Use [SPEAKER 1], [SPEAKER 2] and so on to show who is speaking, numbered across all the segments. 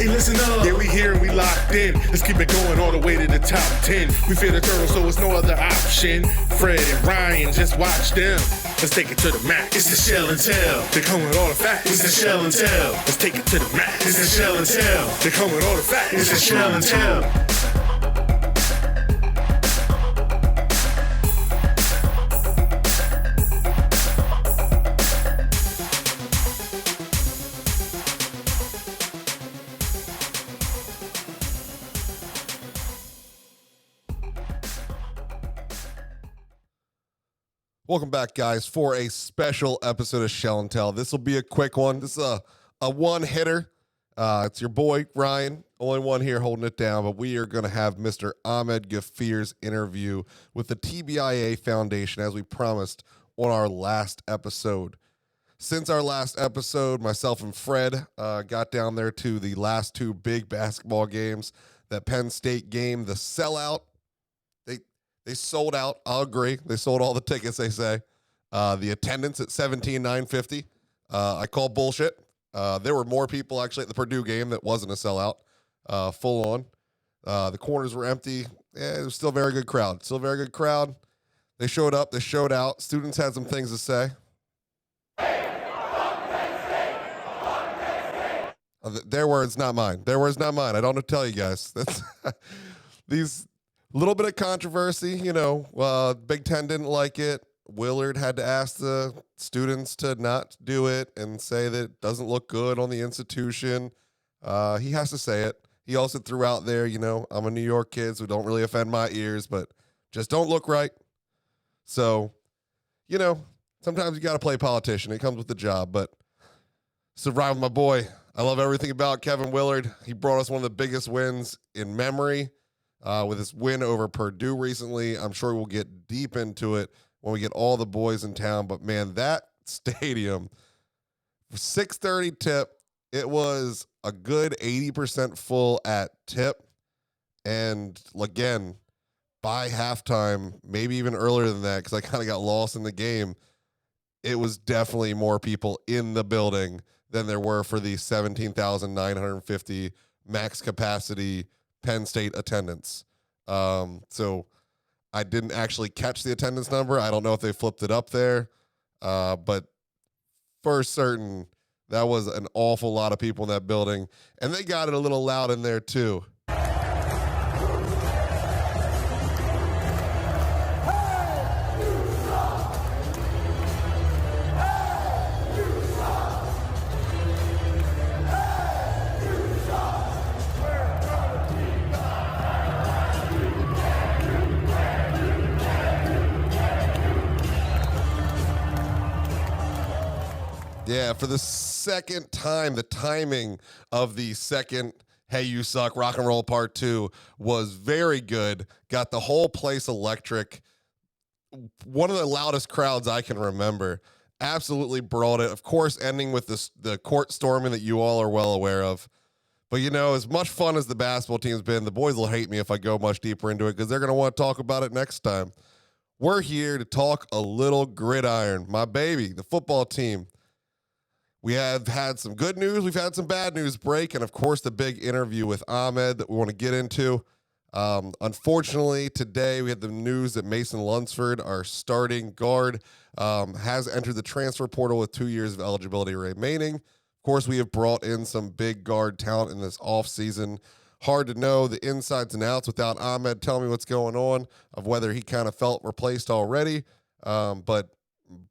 [SPEAKER 1] Hey, listen up. Yeah, we here and we locked in. Let's keep it going all the way to the top 10. We fear the turtles, so it's no other option. Fred and Ryan, just watch them. Let's take it to the max. It's the Shell and Tell. They come with all the facts. It's the Shell and Tell. Let's take it to the max. It's the Shell and Tell. They come with all the facts. It's the Shell and Tell.
[SPEAKER 2] Welcome back, guys, for a special episode of Shell and Tell. This will be a quick one. This is a one-hitter. It's your boy, Ryan, only one here holding it down, but we are going to have Mr. Ahmed Gafir's interview with the TBIA Foundation, as we promised on our last episode. Since our last episode, myself and Fred got down there to the last two big basketball games. That Penn State game, the sellout. They sold out. I'll agree. They sold all the tickets, they say. The attendance at 17,950. I call bullshit. There were more people, actually, at the Purdue game that wasn't a sellout. Full on. The corners were empty. Yeah, it was still a very good crowd. Still a very good crowd. They showed up. They showed out. Students had some things to say. Their words, not mine. Their words, not mine. I don't know to tell you guys. That's these... Little bit of controversy, Big Ten didn't like it. Willard had to ask the students to not do it and say that it doesn't look good on the institution. He has to say it. He also threw out there, I'm a New York kid, so don't really offend my ears, but just don't look right. So, sometimes you got to play politician. It comes with the job, but survive my boy. I love everything about Kevin Willard. He brought us one of the biggest wins in memory. With his win over Purdue recently. I'm sure we'll get deep into it when we get all the boys in town. But, man, that stadium, 6:30 tip, it was a good 80% full at tip. And, again, by halftime, maybe even earlier than that, because I kind of got lost in the game, it was definitely more people in the building than there were for the 17,950 max capacity Penn State attendance. So I didn't actually catch the attendance number. I don't know if they flipped it up there. But for certain, that was an awful lot of people in that building. And they got it a little loud in there, too. Yeah, for the second time, the timing of the second Hey You Suck Rock and Roll Part 2 was very good. Got the whole place electric. One of the loudest crowds I can remember. Absolutely brought it. Of course, ending with the court storming that you all are well aware of. But, as much fun as the basketball team's been, the boys will hate me if I go much deeper into it because they're going to want to talk about it next time. We're here to talk a little gridiron. My baby, the football team. We have had some good news. We've had some bad news break. And, of course, the big interview with Ahmed that we want to get into. Unfortunately, today we had the news that Mason Lunsford, our starting guard, has entered the transfer portal with 2 years of eligibility remaining. Of course, we have brought in some big guard talent in this offseason. Hard to know the insides and outs without Ahmed telling me what's going on, of whether he kind of felt replaced already. But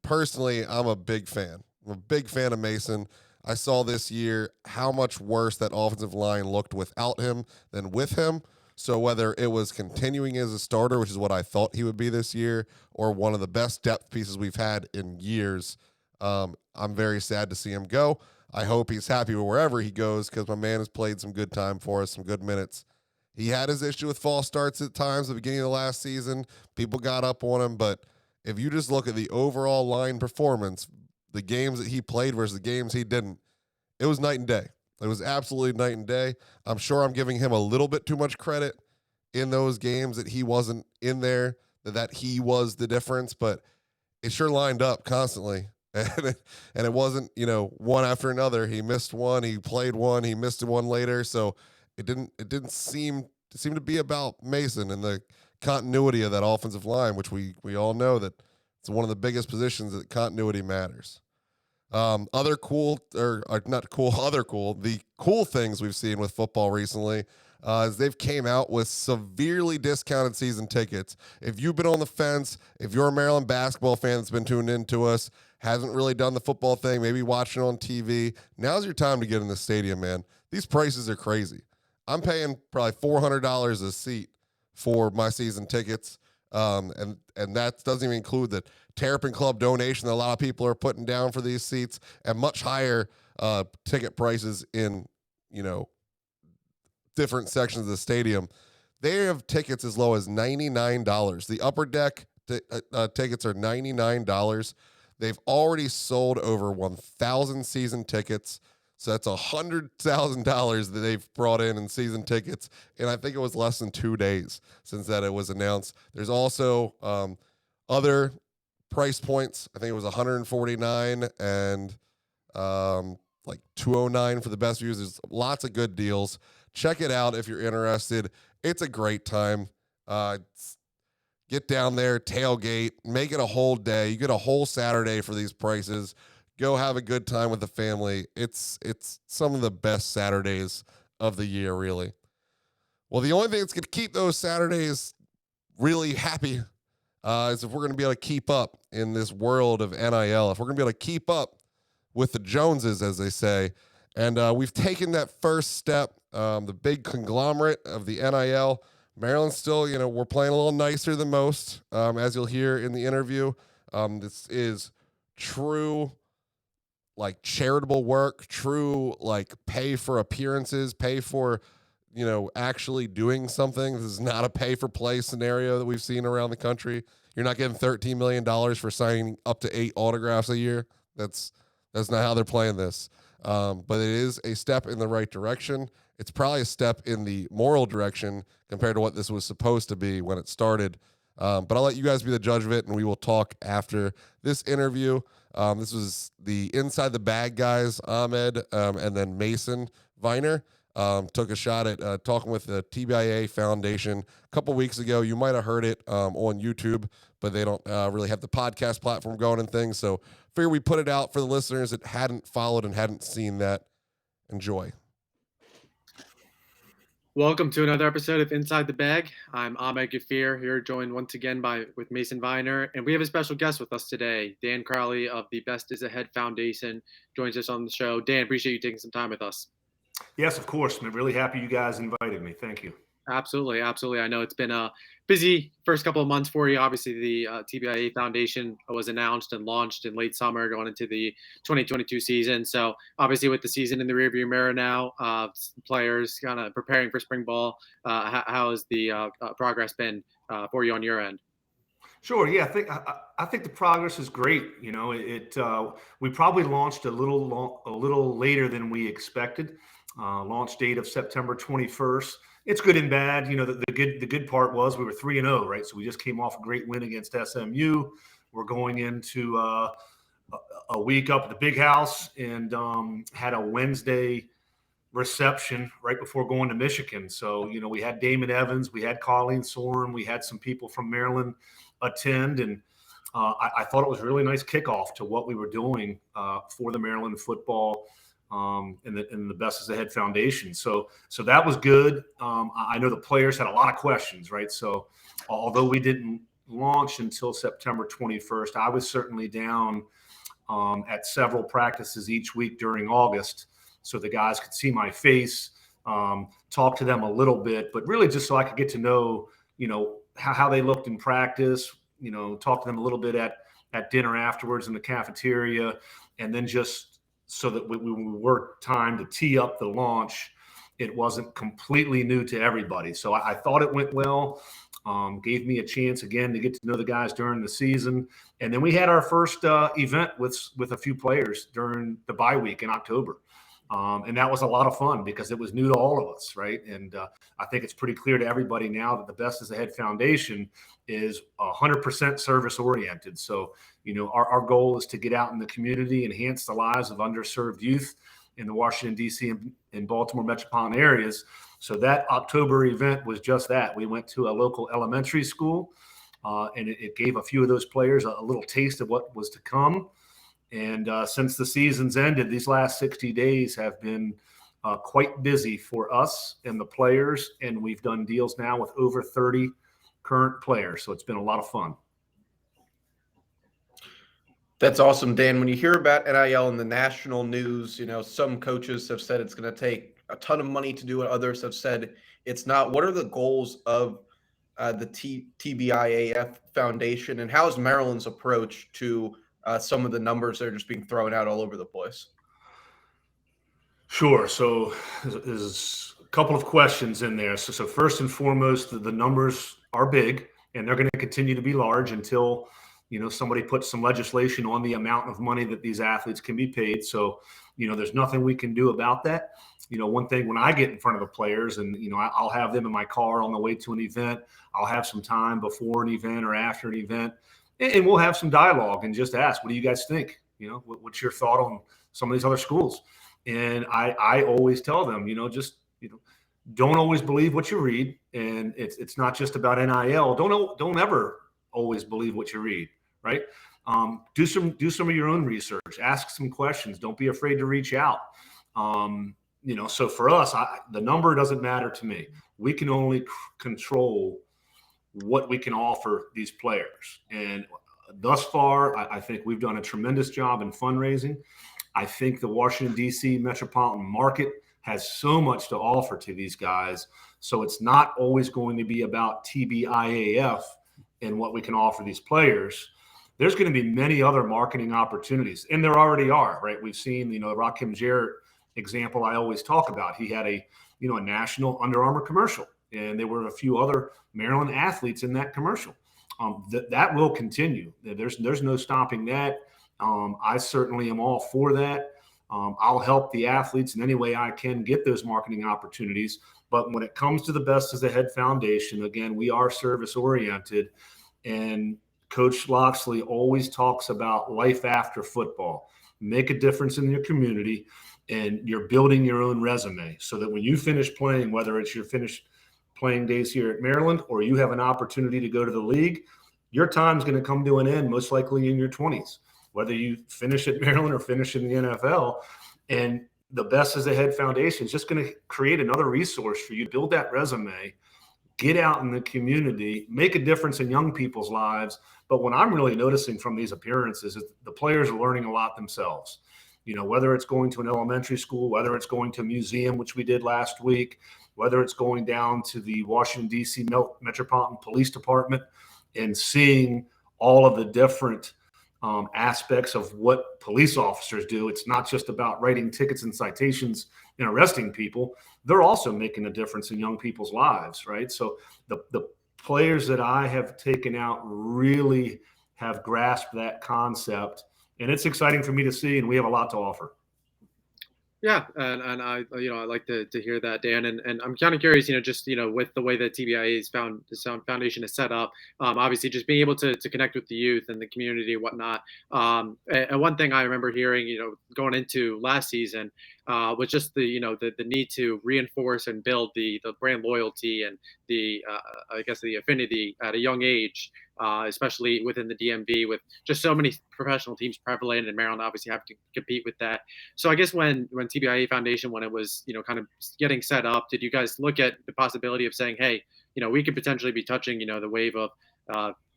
[SPEAKER 2] personally, I'm a big fan. I'm a big fan of Mason. I saw this year how much worse that offensive line looked without him than with him. So whether it was continuing as a starter, which is what I thought he would be this year, or one of the best depth pieces we've had in years, I'm very sad to see him go. I hope he's happy with wherever he goes because my man has played some good time for us, some good minutes. He had his issue with false starts at times at the beginning of the last season. People got up on him, but if you just look at the overall line performance, the games that he played versus the games he didn't, it was night and day. It was absolutely night and day. I'm sure I'm giving him a little bit too much credit in those games that he wasn't in there, that he was the difference, but it sure lined up constantly. And it wasn't, one after another. He missed one, he played one, he missed one later. So it didn't seem to be about Mason and the continuity of that offensive line, which we all know that it's one of the biggest positions that continuity matters. Other cool, or not cool, other cool, the cool things we've seen with football recently is they've came out with severely discounted season tickets. If you've been on the fence, if you're a Maryland basketball fan that's been tuned into us, hasn't really done the football thing, maybe watching on TV, now's your time to get in the stadium, man. These prices are crazy. I'm paying probably $400 a seat for my season tickets. And that doesn't even include the Terrapin Club donation that a lot of people are putting down for these seats, and much higher ticket prices in, different sections of the stadium. They have tickets as low as $99. The upper deck tickets are $99. They've already sold over 1,000 season tickets. So that's $100,000 that they've brought in season tickets. And I think it was less than 2 days since that it was announced. There's also other price points. I think it was $149 and like $209 for the best views. There's lots of good deals. Check it out if you're interested. It's a great time. Get down there, tailgate, make it a whole day. You get a whole Saturday for these prices. Go have a good time with the family. It's some of the best Saturdays of the year, really. Well, the only thing that's going to keep those Saturdays really happy is if we're going to be able to keep up in this world of NIL, if we're going to be able to keep up with the Joneses, as they say. And we've taken that first step, the big conglomerate of the NIL. Maryland's still, we're playing a little nicer than most, as you'll hear in the interview. This is true, like, charitable work, true, like, pay for appearances, pay for, actually doing something. This is not a pay for play scenario that we've seen around the country. You're not getting $13 million for signing up to 8 autographs a year. That's not how they're playing this. But it is a step in the right direction. It's probably a step in the moral direction compared to what this was supposed to be when it started. But I'll let you guys be the judge of it, and we will talk after this interview. This was the Inside the Bag guys, Ahmed and then Mason Viner. Took a shot at talking with the TBIA Foundation a couple weeks ago. You might have heard it on YouTube, but they don't really have the podcast platform going and things. So figure we put it out for the listeners that hadn't followed and hadn't seen that. Enjoy.
[SPEAKER 3] Welcome to another episode of Inside the Bag. I'm Ahmed Gafir here, joined once again with Mason Viner, and we have a special guest with us today. Dan Crawley of the Best is Ahead Foundation joins us on the show. Dan, appreciate you taking some time with us.
[SPEAKER 4] Yes, of course. I'm really happy you guys invited me. Thank you.
[SPEAKER 3] Absolutely. I know it's been a busy first couple of months for you. Obviously, the TBIA Foundation was announced and launched in late summer going into the 2022 season. So obviously with the season in the rearview mirror now, players kind of preparing for spring ball, how has the progress been for you on your end?
[SPEAKER 4] Sure. Yeah, I think the progress is great. We probably launched a little later than we expected. Launch date of September 21st. It's good and bad. The good part was we were 3-0, right? So we just came off a great win against SMU. We're going into a week up at the Big House and had a Wednesday reception right before going to Michigan. So, we had Damon Evans, we had Colleen Soren, we had some people from Maryland attend, and I thought it was a really nice kickoff to what we were doing for the Maryland football and the Best is Ahead Foundation. So that was good. I know the players had a lot of questions, right? So although we didn't launch until September 21st, I was certainly down at several practices each week during August so the guys could see my face, talk to them a little bit, but really just so I could get to know, how they looked in practice, talk to them a little bit at dinner afterwards in the cafeteria, and then just so that we worked time to tee up the launch. It wasn't completely new to everybody. So I thought it went well, gave me a chance again to get to know the guys during the season. And then we had our first event with a few players during the bye week in October. And that was a lot of fun because it was new to all of us, right? And I think it's pretty clear to everybody now that the Best is Ahead Foundation is 100% service oriented. So, our goal is to get out in the community, enhance the lives of underserved youth in the Washington, D.C. and Baltimore metropolitan areas. So that October event was just that. We went to a local elementary school, and it gave a few of those players a little taste of what was to come. And since the season's ended, these last 60 days have been quite busy for us and the players. And we've done deals now with over 30 current players. So it's been a lot of fun.
[SPEAKER 5] That's awesome, Dan. When you hear about NIL in the national news, some coaches have said it's going to take a ton of money to do it. Others have said it's not. What are the goals of the TBIAF Foundation, and how is Maryland's approach to some of the numbers that are just being thrown out all over the place?
[SPEAKER 4] Sure. So there's a couple of questions in there. So first and foremost, the numbers are big, and they're going to continue to be large until somebody puts some legislation on the amount of money that these athletes can be paid. So there's nothing we can do about that. One thing, when I get in front of the players and I'll have them in my car on the way to an event, I'll have some time before an event or after an event, and we'll have some dialogue and just ask, what do you guys think? What's your thought on some of these other schools? And I always tell them, don't always believe what you read. And it's not just about NIL. Don't ever always believe what you read, right? Do some of your own research, ask some questions. Don't be afraid to reach out. So for us, the number doesn't matter to me. We can only control what we can offer these players. And thus far, I think we've done a tremendous job in fundraising. I think the Washington, D.C. metropolitan market has so much to offer to these guys. So it's not always going to be about TBIAF and what we can offer these players. There's going to be many other marketing opportunities, and there already are, right? We've seen, the Rakim Jarrett example I always talk about. He had a national Under Armour commercial, and there were a few other Maryland athletes in that commercial. That will continue. There's no stopping that. I certainly am all for that. I'll help the athletes in any way I can get those marketing opportunities. But when it comes to the Best is Ahead Foundation, again, we are service oriented, and Coach Loxley always talks about life after football. Make a difference in your community, and you're building your own resume so that when you finish playing, whether it's your finished playing days here at Maryland or you have an opportunity to go to the league, your time's going to come to an end, most likely in your 20s, whether you finish at Maryland or finish in the NFL. And the Best is Ahead Foundation is just going to create another resource for you to build that resume, get out in the community, make a difference in young people's lives. But what I'm really noticing from these appearances is the players are learning a lot themselves. Whether it's going to an elementary school, whether it's going to a museum, which we did last week, whether it's going down to the Washington, D.C. Metropolitan Police Department and seeing all of the different aspects of what police officers do. It's not just about writing tickets and citations and arresting people. They're also making a difference in young people's lives, right? So the players that I have taken out really have grasped that concept, and it's exciting for me to see, and we have a lot to offer.
[SPEAKER 3] Yeah, and I like to hear that, Dan, and I'm kind of curious, just with the way that TBIA's foundation is set up, obviously just being able to connect with the youth and the community and whatnot. And one thing I remember hearing, going into last season, was just the need to reinforce and build the brand loyalty and the affinity at a young age. Especially within the DMV, with just so many professional teams prevalent, and Maryland obviously have to compete with that. So I guess when TBIA Foundation, when it was kind of getting set up, did you guys look at the possibility of saying, hey, we could potentially be touching the wave of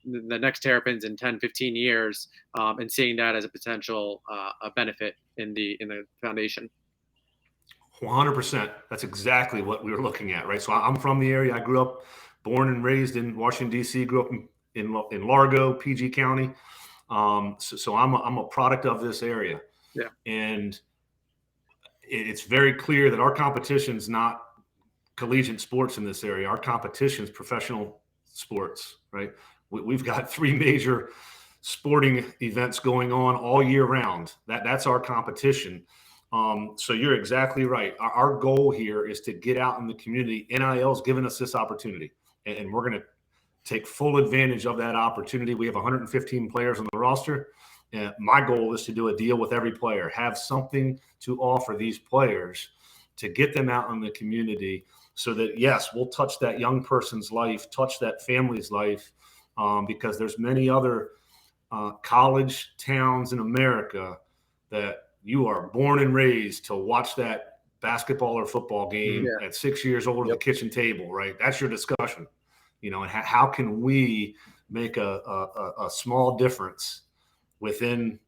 [SPEAKER 3] the next Terrapins in 10, 15 years, and seeing that as a potential a benefit in the foundation?
[SPEAKER 4] 100%. That's exactly what we were looking at, right? So I'm from the area. I grew up, born and raised in Washington, D.C., grew up in Largo, PG County. So I'm a product of this area.
[SPEAKER 3] Yeah.
[SPEAKER 4] And it's very clear that our competition is not collegiate sports in this area. Our competition is professional sports, right? We've got 3 major sporting events going on all year round. That's our competition. So you're exactly right. Our goal here is to get out in the community. NIL's given us this opportunity, and we're going to take full advantage of that opportunity. We have 115 players on the roster. And my goal is to do a deal with every player, have something to offer these players to get them out in the community so that, yes, we'll touch that young person's life, touch that family's life, because there's many other college towns in America that you are born and raised to watch that basketball or football game at 6 years old at the kitchen table, right? That's your discussion, and how can we make a small difference within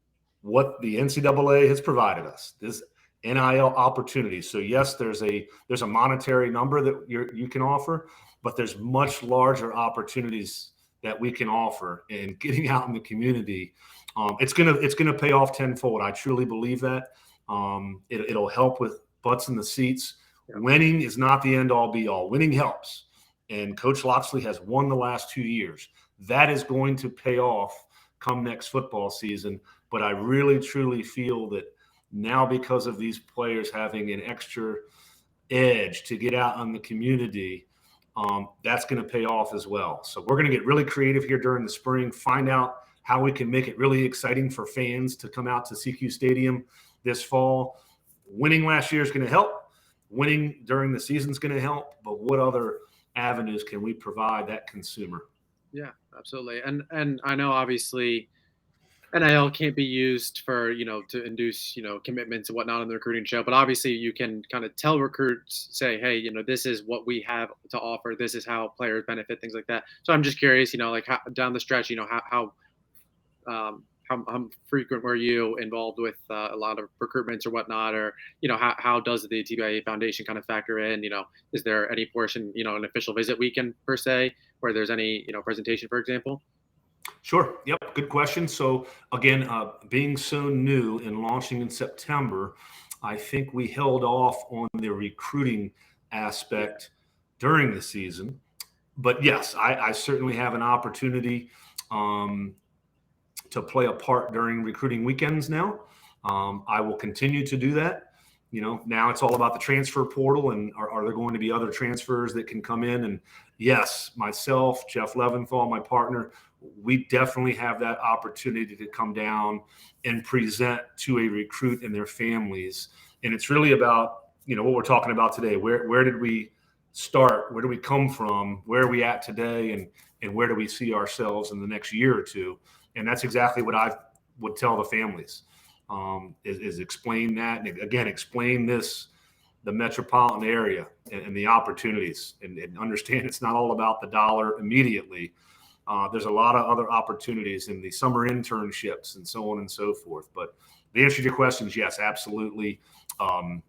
[SPEAKER 4] what the NCAA has provided us, this NIL opportunity. So yes, there's a monetary number that you can offer, but there's much larger opportunities that we can offer. And getting out in the community, it's gonna pay off tenfold. I truly believe that. It'll help with butts in the seats. Winning is not the end all be all. Winning helps, and Coach Loxley has won the last 2 years. That is going to pay off come next football season. But I really, truly feel that now, because of these players having an extra edge to get out in the community, that's going to pay off as well. So we're going to get really creative here during the spring, find out how we can make it really exciting for fans to come out to CQ Stadium this fall. Winning last year is going to help. Winning during the season is going to help. But what other avenues can we provide that consumer?
[SPEAKER 3] Yeah, absolutely. And I know obviously NIL can't be used for, to induce, commitments and whatnot on the recruiting show. But obviously you can kind of tell recruits, say, hey, this is what we have to offer. This is how players benefit, things like that. So I'm just curious, like how, down the stretch, how frequent were you involved with a lot of recruitments or whatnot, or how does the TBIA Foundation kind of factor in? Is there any portion, an official visit weekend per se, where there's any presentation, for example?
[SPEAKER 4] Sure. Yep. Good question. So again, being so new and launching in September, I think we held off on the recruiting aspect during the season. But yes, I certainly have an opportunity to play a part during recruiting weekends now. I will continue to do that. Now it's all about the transfer portal, and are there going to be other transfers that can come in? And yes, myself, Jeff Leventhal, my partner, we definitely have that opportunity to come down and present to a recruit and their families. And it's really about, what we're talking about today. Where did we start? Where do we come from? Where are we at today? And where do we see ourselves in the next year or two? And that's exactly what I would tell the families, is explain that. And again, explain the metropolitan area and the opportunities, and understand it's not all about the dollar immediately. There's a lot of other opportunities in the summer internships and so on and so forth. But the answer to your question is yes, absolutely. The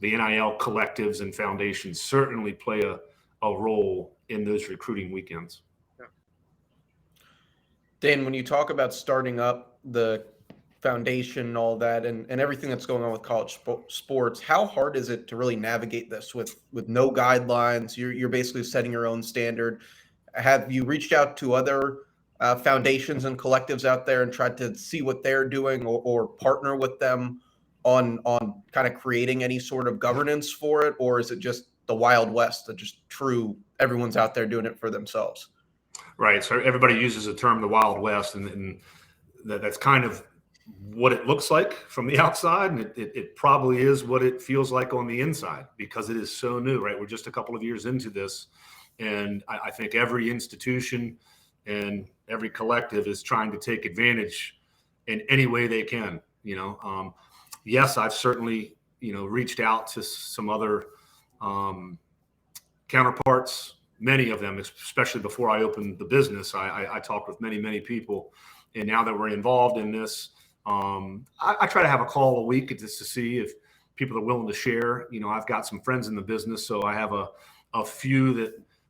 [SPEAKER 4] NIL collectives and foundations certainly play a role in those recruiting weekends.
[SPEAKER 5] Dan, when you talk about starting up the foundation and all that, and everything that's going on with college sports, how hard is it to really navigate this with no guidelines? You're basically setting your own standard. Have you reached out to other foundations and collectives out there and tried to see what they're doing, or partner with them on kind of creating any sort of governance for it? Or is it just the Wild West, that just true, everyone's out there doing it for themselves?
[SPEAKER 4] Right. So everybody uses the term the Wild West, and that's kind of what it looks like from the outside. And it probably is what it feels like on the inside, because it is so new, right? We're just a couple of years into this. And I think every institution and every collective is trying to take advantage in any way they can. Yes, I've certainly, reached out to some other counterparts, many of them, especially before I opened the business. I talked with many, many people. And now that we're involved in this, I try to have a call a week just to see if people are willing to share. I've got some friends in the business, so I have a few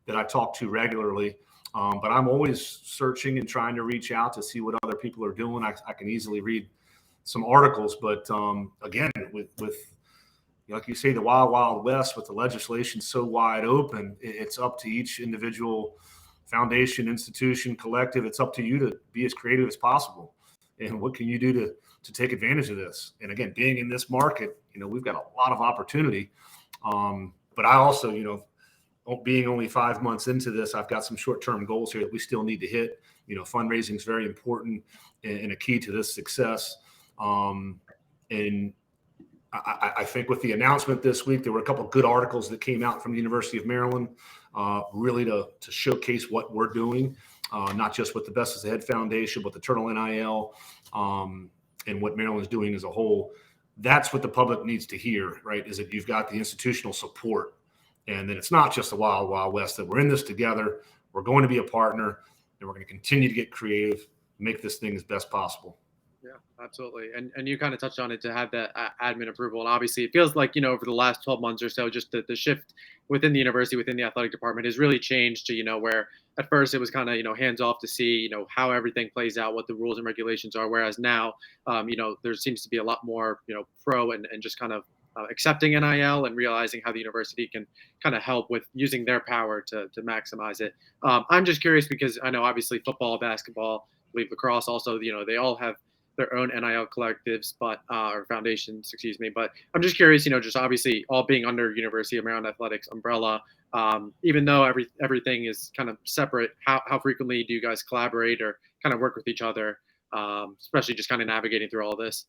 [SPEAKER 4] that I talk to regularly. But I'm always searching and trying to reach out to see what other people are doing. I can easily read some articles, but again, with like you say, the wild, wild west, with the legislation so wide open, it's up to each individual foundation, institution, collective. It's up to you to be as creative as possible. and what can you do to take advantage of this? And again, being in this market, we've got a lot of opportunity. But I also, being only 5 months into this, I've got some short-term goals here that we still need to hit. Fundraising is very important and a key to this success. And I think with the announcement this week, there were a couple of good articles that came out from the University of Maryland, really to showcase what we're doing, not just with the Best Is Ahead Foundation, but the Turtle NIL, and what Maryland is doing as a whole. That's what the public needs to hear, right? Is that you've got the institutional support, and that it's not just the wild, wild west, that we're in this together. We're going to be a partner, and we're going to continue to get creative, make this thing as best possible.
[SPEAKER 3] Yeah, absolutely. And you kind of touched on it, to have that admin approval. And obviously it feels like, over the last 12 months or so, just the shift within the university, within the athletic department has really changed to, where at first it was kind of, hands off to see, how everything plays out, what the rules and regulations are. Whereas now, there seems to be a lot more, pro and just kind of accepting NIL and realizing how the university can kind of help with using their power to maximize it. I'm just curious, because I know obviously football, basketball, I believe lacrosse also, they all have their own NIL collectives, or foundations, excuse me. But I'm just curious, just obviously all being under University of Maryland Athletics umbrella, even though everything is kind of separate, how frequently do you guys collaborate or kind of work with each other, especially just kind of navigating through all of this?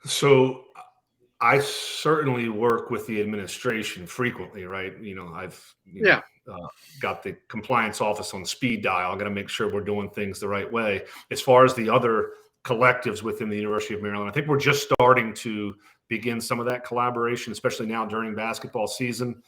[SPEAKER 4] So I certainly work with the administration frequently, right? I've got the compliance office on speed dial. I'm going to make sure we're doing things the right way. As far as the other collectives within the University of Maryland, I think we're just starting to begin some of that collaboration, especially now during basketball season.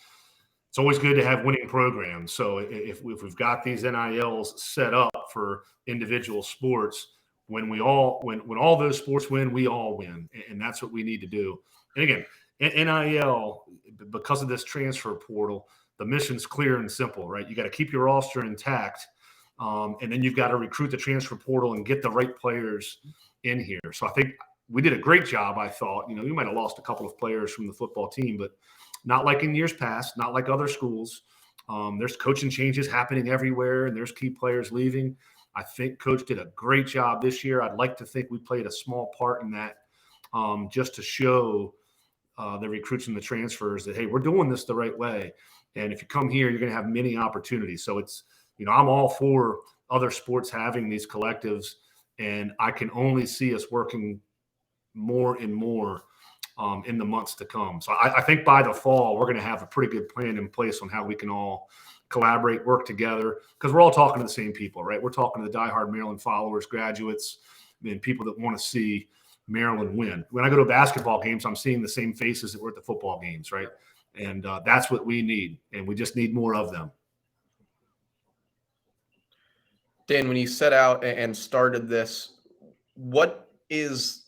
[SPEAKER 4] It's always good to have winning programs. So if we've got these NILs set up for individual sports, when all those sports win, we all win. And that's what we need to do. And again, NIL, because of this transfer portal, the mission's clear and simple, right? You got to keep your roster intact. And then you've got to recruit the transfer portal and get the right players in here. So I think we did a great job, I thought. We might have lost a couple of players from the football team, but not like in years past, not like other schools. There's coaching changes happening everywhere, and there's key players leaving. I think Coach did a great job this year. I'd like to think we played a small part in that, just to show the recruits and the transfers that, hey, we're doing this the right way. And if you come here, you're going to have many opportunities. So it's, I'm all for other sports having these collectives, and I can only see us working more and more in the months to come. So I think by the fall, we're going to have a pretty good plan in place on how we can all collaborate, work together, because we're all talking to the same people, right? We're talking to the diehard Maryland followers, graduates, and people that want to see Maryland win. When I go to basketball games, I'm seeing the same faces that were at the football games, right? And that's what we need, and we just need more of them.
[SPEAKER 5] Dan, when you set out and started this, what is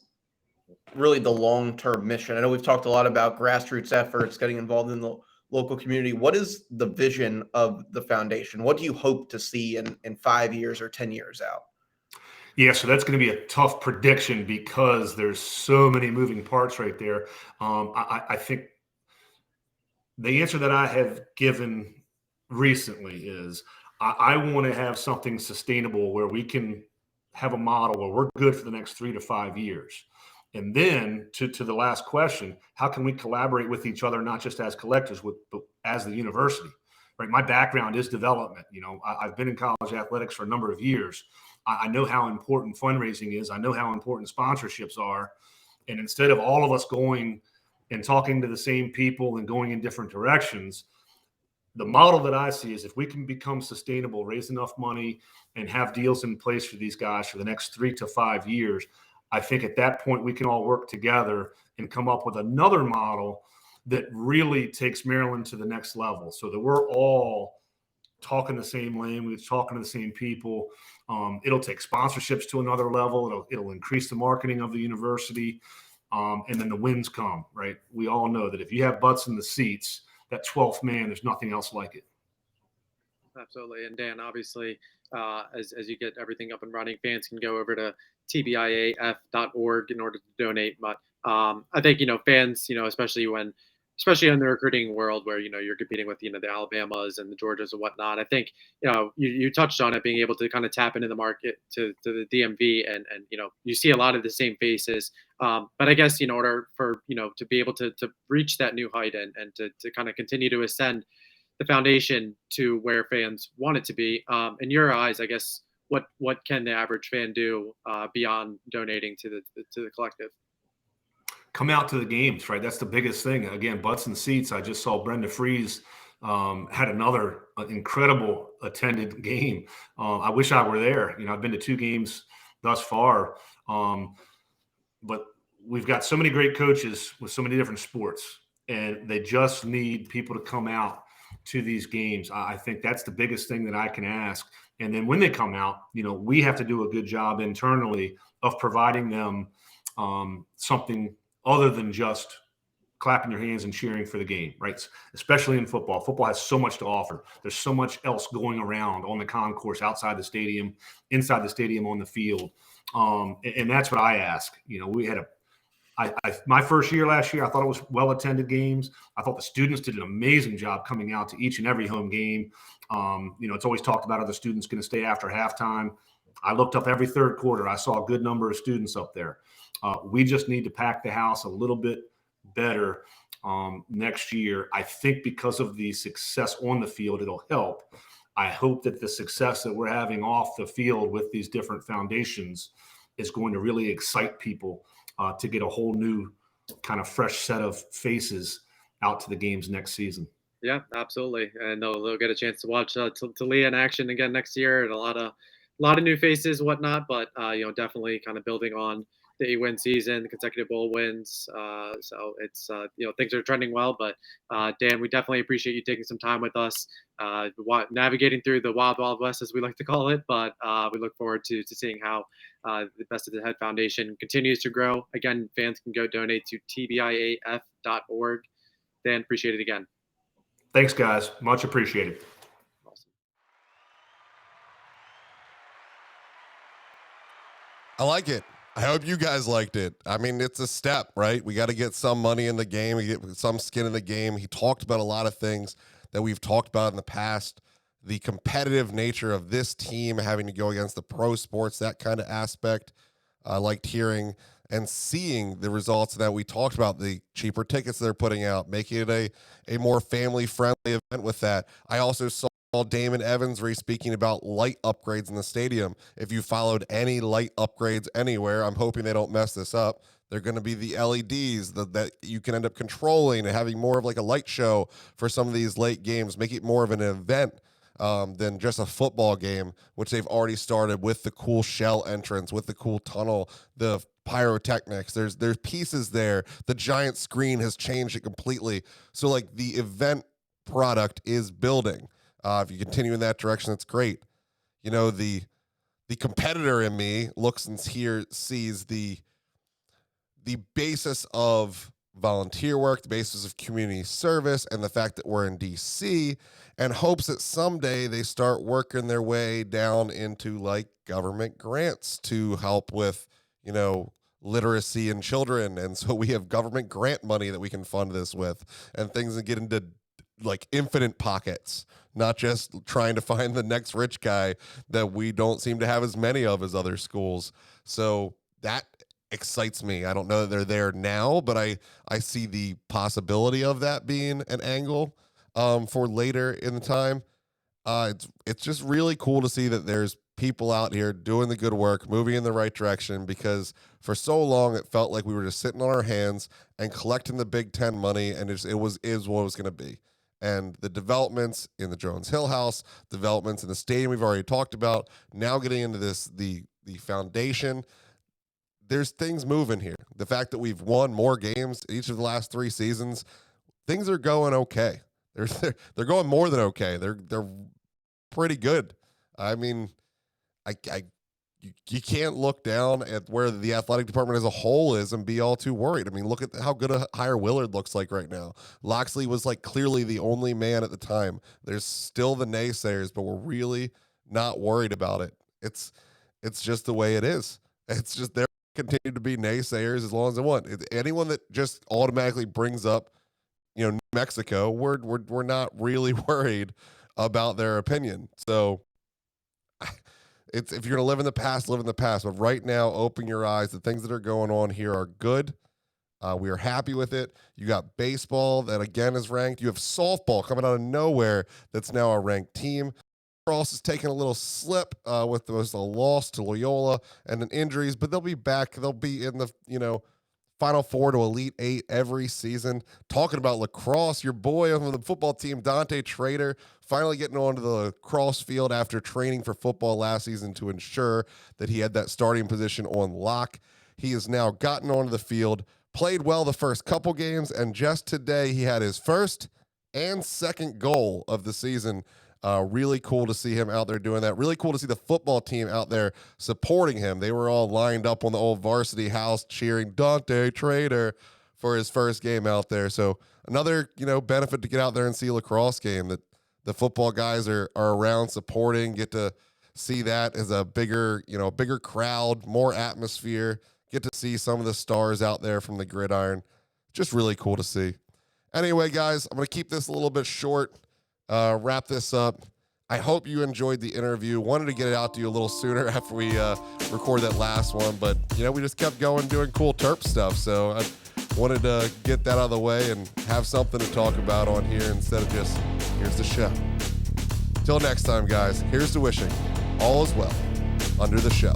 [SPEAKER 5] really the long-term mission? I know we've talked a lot about grassroots efforts, getting involved in the local community. What is the vision of the foundation? What do you hope to see in 5 years or 10 years out?
[SPEAKER 4] Yeah, so that's going to be a tough prediction because there's so many moving parts right there. I think the answer that I have given recently is I want to have something sustainable where we can have a model where we're good for the next 3 to 5 years. And then to the last question, how can we collaborate with each other, not just as collectors, but as the university, right? My background is development. I've been in college athletics for a number of years. I know how important fundraising is. I know how important sponsorships are. And instead of all of us going and talking to the same people and going in different directions, the model that I see is if we can become sustainable, raise enough money, and have deals in place for these guys for the next 3 to 5 years, I think at that point we can all work together and come up with another model that really takes Maryland to the next level, so that we're all talking the same language, talking to the same people. It'll take sponsorships to another level. It'll increase the marketing of the university, and then the wins come, right? We all know that if you have butts in the seats, that 12th man, there's nothing else like it.
[SPEAKER 3] Absolutely. And Dan, obviously, as you get everything up and running, fans can go over to tbiaf.org in order to donate. But I think, fans, especially when especially in the recruiting world where, you're competing with, the Alabamas and the Georgias and whatnot. I think, you touched on it, being able to kind of tap into the market to the DMV, and, you see a lot of the same faces. But I guess, in order for, to be able to reach that new height, and to kind of continue to ascend the foundation to where fans want it to be, in your eyes, I guess, what can the average fan do beyond donating to the collective?
[SPEAKER 4] Come out to the games, right? That's the biggest thing. Again, butts and seats. I just saw Brenda Freeze had another incredible attended game. I wish I were there. I've been to 2 games thus far, but we've got so many great coaches with so many different sports, and they just need people to come out to these games. I think that's the biggest thing that I can ask. And then when they come out, we have to do a good job internally of providing them something other than just clapping your hands and cheering for the game, right? Especially in football. Football has so much to offer. There's so much else going around on the concourse, outside the stadium, inside the stadium, on the field. And that's what I ask. We had my first year last year, I thought it was well-attended games. I thought the students did an amazing job coming out to each and every home game. It's always talked about, are the students going to stay after halftime? I looked up every third quarter. I saw a good number of students up there. We just need to pack the house a little bit better next year. I think because of the success on the field, it'll help. I hope that the success that we're having off the field with these different foundations is going to really excite people to get a whole new kind of fresh set of faces out to the games next season.
[SPEAKER 3] Yeah, absolutely, and they'll get a chance to watch Talia in action again next year, and a lot of new faces, whatnot. But definitely kind of building on the 8-win season, the consecutive bowl wins. So it's things are trending well. But Dan, we definitely appreciate you taking some time with us, navigating through the wild west, as we like to call it. But we look forward to seeing how the Best of the Head Foundation continues to grow. Again, fans can go donate to tbiaf.org. Dan, appreciate it again.
[SPEAKER 4] Thanks, guys. Much appreciated.
[SPEAKER 3] Awesome.
[SPEAKER 2] I like it. I hope you guys liked it. I mean, it's a step, right? We got to get some money in the game. We get some skin in the game. He talked about a lot of things that we've talked about in the past. The competitive nature of this team having to go against the pro sports, that kind of aspect. I liked hearing and seeing the results that we talked about, the cheaper tickets they're putting out, making it a more family-friendly event with that. I also saw Damon Evans speaking about light upgrades in the stadium. If you followed any light upgrades anywhere, I'm hoping they don't mess this up. They're going to be the LEDs that you can end up controlling and having more of like a light show for some of these late games, make it more of an event than just a football game, which they've already started with the cool shell entrance, with the cool tunnel, the pyrotechnics. There's pieces there. The giant screen has changed it completely. So like the event product is building. If you continue in that direction, that's great. The competitor in me looks and sees the basis of volunteer work, the basis of community service, and the fact that we're in DC, and hopes that someday they start working their way down into like government grants to help with, literacy in children. And so we have government grant money that we can fund this with, and things that get into like infinite pockets, not just trying to find the next rich guy that we don't seem to have as many of as other schools. So that excites me. I don't know that they're there now, but I see the possibility of that being an angle for later in the time. It's just really cool to see that there's people out here doing the good work, moving in the right direction, because for so long it felt like we were just sitting on our hands and collecting the Big Ten money, and is what it was going to be. And the developments in the Jones Hill House, developments in the stadium we've already talked about, now getting into this, the foundation, there's things moving here. The fact that we've won more games each of the last 3 seasons, things are going okay. They're going more than okay. They're pretty good. I mean, you can't look down at where the athletic department as a whole is and be all too worried. I mean, look at how good a hire Willard looks like right now. Loxley was like clearly the only man at the time. There's still the naysayers, but we're really not worried about it. It's just the way it is. It's just there continue to be naysayers as long as they want. Anyone that just automatically brings up New Mexico, we're not really worried about their opinion. So it's, if you're gonna live in the past, live in the past. But right now, open your eyes. The things that are going on here are good. We are happy with it. You got baseball that again is ranked. You have softball coming out of nowhere that's now a ranked team. Cross is taking a little slip with a loss to Loyola and then injuries, but they'll be back. They'll be in the Final Four to Elite Eight every season. Talking about lacrosse, your boy on the football team, Dante Trader, finally getting onto the lacrosse field after training for football last season to ensure that he had that starting position on lock. He has now gotten onto the field, played well the first couple games, and just today he had his first and second goal of the season. Really cool to see him out there doing that. Really cool to see the football team out there supporting him. They were all lined up on the old varsity house cheering Dante Trader for his first game out there. So another, benefit to get out there and see a lacrosse game that the football guys are around supporting, get to see that as a bigger crowd, more atmosphere, get to see some of the stars out there from the gridiron. Just really cool to see. Anyway, guys, I'm going to keep this a little bit short. Wrap this up. I hope you enjoyed the interview. Wanted to get it out to you a little sooner after we recorded that last one, but we just kept going doing cool Terp stuff. So I wanted to get that out of the way and have something to talk about on here instead of just here's the show. Till next time, guys. Here's to wishing all is well under the show.